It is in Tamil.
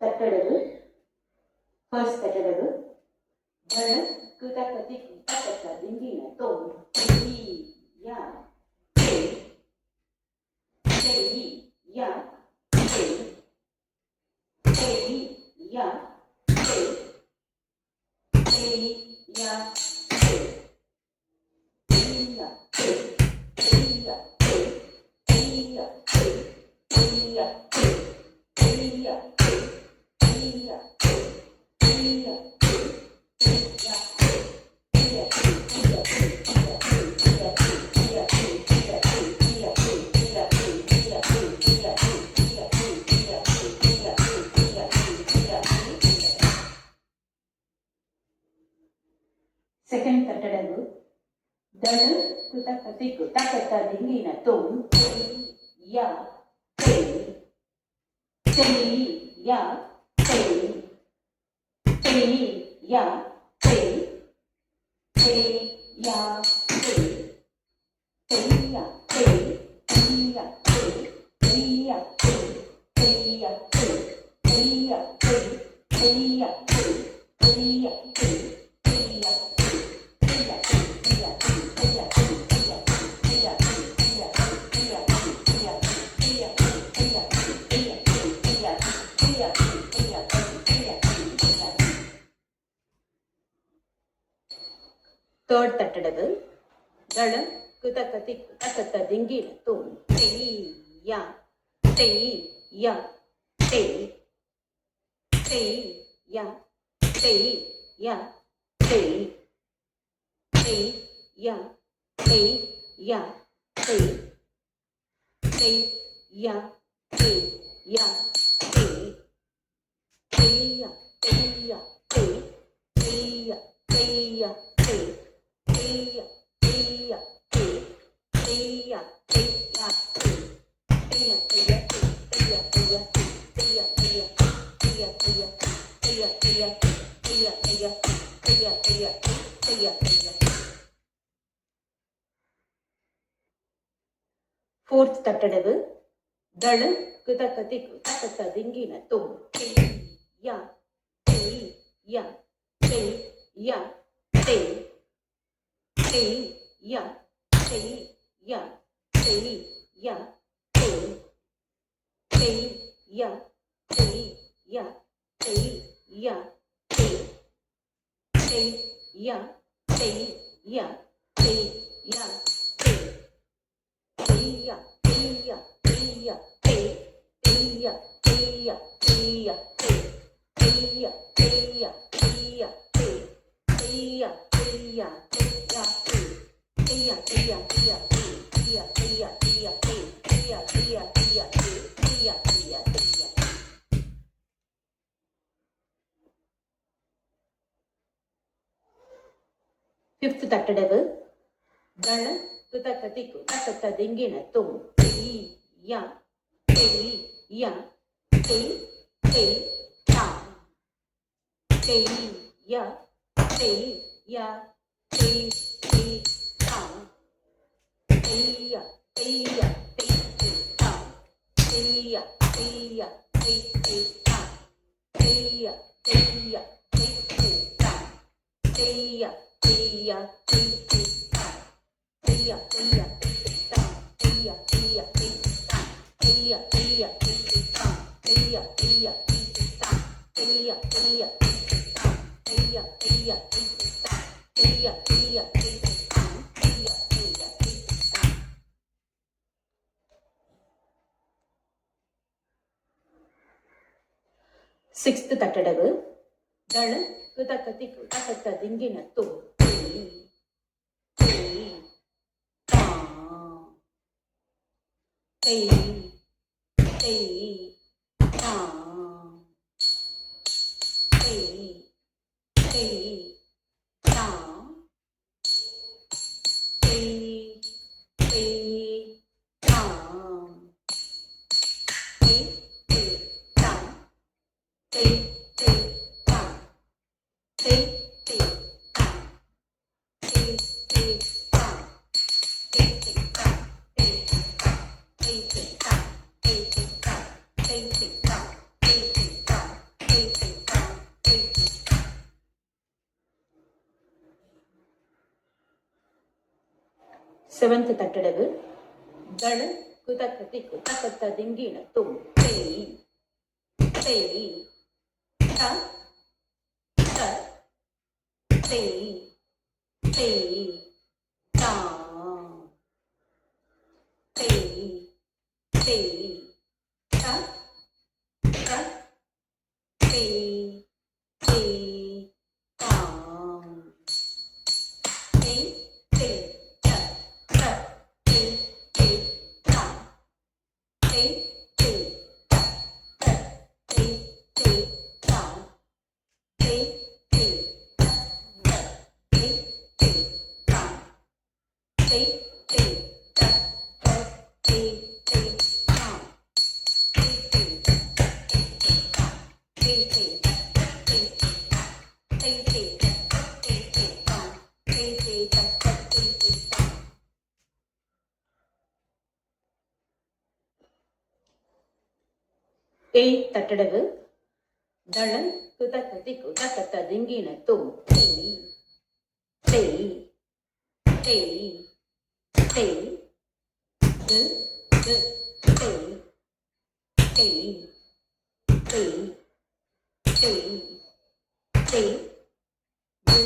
தட்டழகு ஃபர்ஸ்ட் தட்டழகு ஜட குதக்க திக்கு தக்கக்க திங்கின தோம் யா யா யா செகண்ட் தட்டடகு தடு குதக்க திக்கு தக்கத்த திங்கின தோம் யா யா யா தேர்ட் தட்டடகு தட குதக்க திக்கு தக்கத்த திங்கின தோம் யா யா யா யா யா யா ஃபோர்த் தட்டடகு தள குதக்க திக்கு தக்கத்த திங்கின தோம் யா யா யா யா யா யா ஃபிஃப்த் தட்டடகு தள குதக்க திக்கு தக்கத்த திங்கின தோம் யா யா யா சிக்ஸ்த் தட்டடகு தள குதக்க திக்கு தக்கத்த திங்கின தோம் செவன்த் தட்டடவு தள குதக்க திக்கு தக்கத்த திங்கின தும் தேய் தேய் த த தேய் தேய் தா தேய் தேய் த த தேய் தேய் தா தேய் தேய் த த தேய் தேய் தா தேய் தேய் த த தேய் தேய் தா தேய் தேய் த த தேய் தேய் தா தேய் தேய் த த தேய் தேய் தா தேய் தேய் த தேய் தேய் தா தேய் தேய் த தேய் தேய் தா தேய் தேய் த தேய் தேய் தா. எயித் தட்டடவு தள குதக்க திக்கு தக்கத்த திங்கின தும் தேய் தேய் தேய் தேய் து து தேய் தேய் தேய் தேய் தேய் து